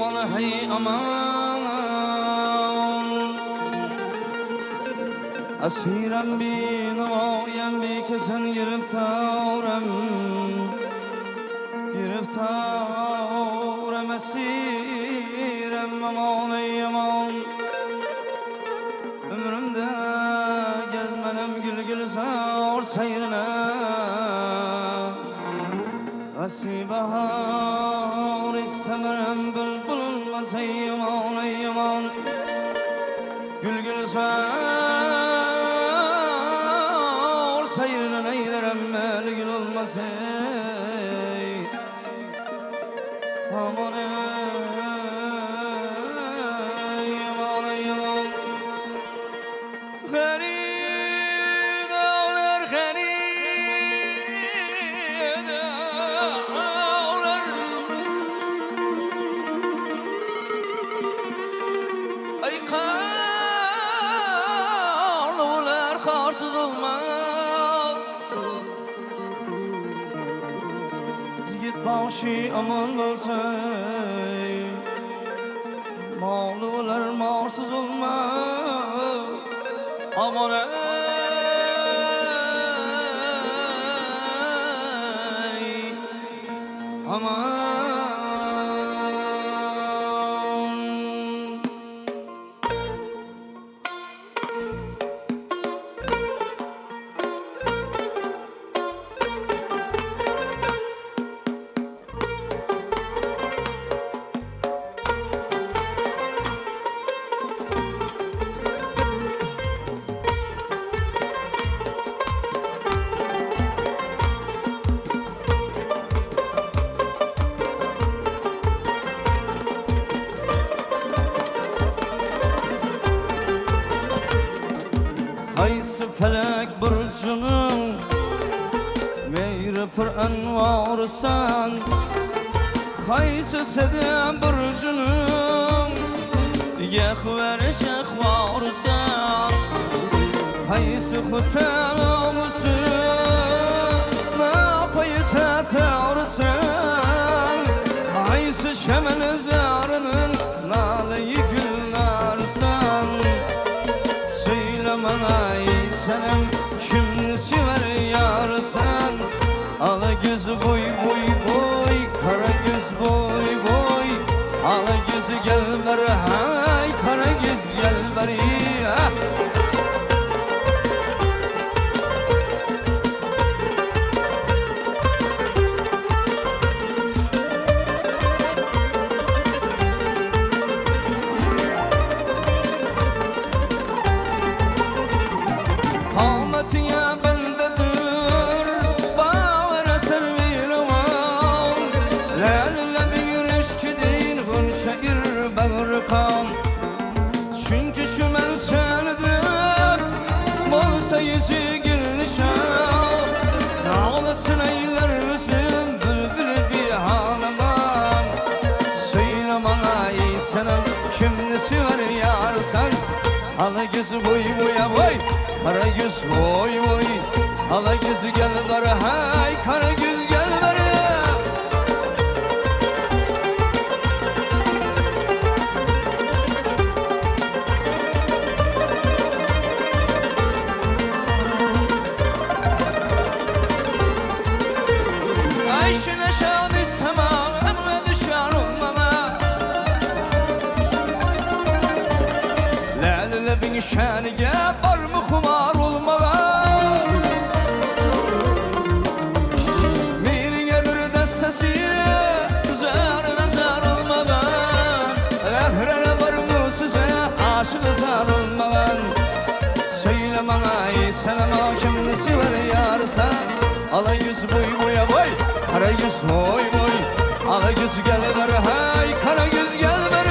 aman hey aman Asirem bin oğriyem bir kesen giriftarem asirem aman ey aman Ömrümde gezmenem gül sağır seyrine Asibahar istemerem bülbül olmaz ey aman ey aman Gül sağır seyrine neylerem mel gül olmaz ey aman ey aman ey aman Gharib dağlar gharib dağlar Ay karlılar karsız olmaz Yigit başı aman bolsay Mağlular mağsız olmaz Aman ey aman Haysı felek burcunun meyri pır envarsan Haysı sedem burcunun yekveri şekvarsan Haysı kutel olmuşsun napayı tetarsan Haysı şemen zarının naleyi güllersan Söylemana senem kimni sever yarsan Ala göz boy boy boy kara göz boy boy Ala gözü gel ver hay kara göz gel ver Hamatiye bendedir bağır eser bir aman Lale bir eşkidin gün şehir bağır kan Çünkü şümen senidir bolsa yüzü gülüşen Ağlasın eyler üzüm bülbülü bir halaman Söyle bana ey senem kimni sever yarsan Ala gözü boy boya boy Kara göz boy boy Ala gözü gel ver hay kara göz gel ver Ayşine şan istemem emre düşer olmana Lale bin şanige var mı kumar olmana Bir gelir destesi zarına zar olmadan Ehrene var mı size aşık zar olmadan Söyle bana ey senem kimni sever yarsan Ala yüz boy boya boy kara yüz boy boy Ala yüz gel ver hay kara yüz gel ver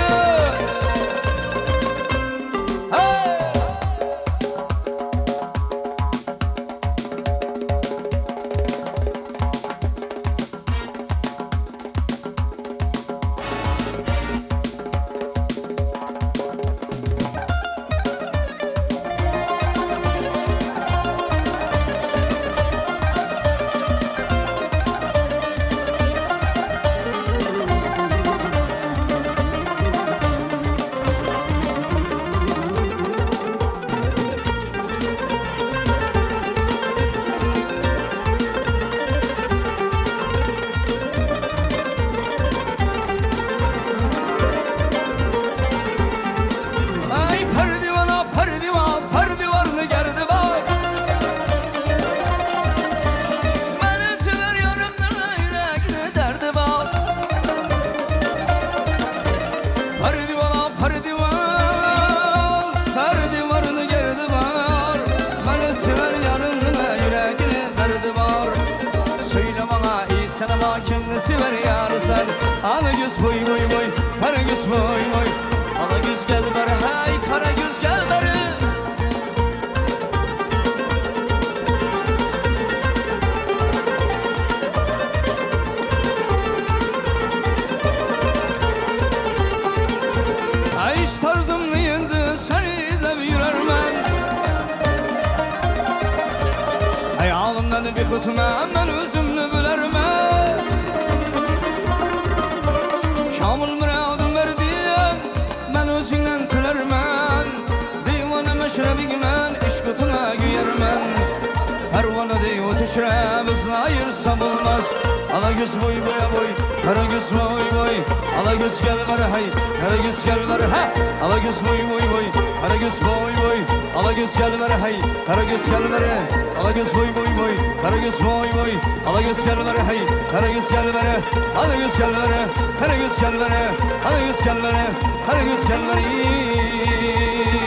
sever yarı sen. Alagöz boy boy boy, Karagöz boy boy. Alagöz gel beri hay, Karagöz gel beri. Ayış tarzımlı yendi, seni de yürermen. Hayalımdan bir kutma, ben özümlü bilermen. Kamil muradım verdiyen, ben özünden tilermen. Divanı meşrebigmen, iş kutuna güyermen. Pervanı diye ötüşre, bizni ayırsa bulmaz. Alagöz boy boya boy, Karagöz boy boy. Alagöz gel beri hay, Karagöz gel beri ha. Alagöz boy boy boy, Karagöz boy boy. Alagöz gel beri hay, Karagöz gel beri. Alagöz boy boy boy, Karagöz boy boy. Alagöz gel beri hay, Karagöz gel beri. Alagöz gel beri, Karagöz gel beri. Alagöz gel beri, Karagöz gel beri.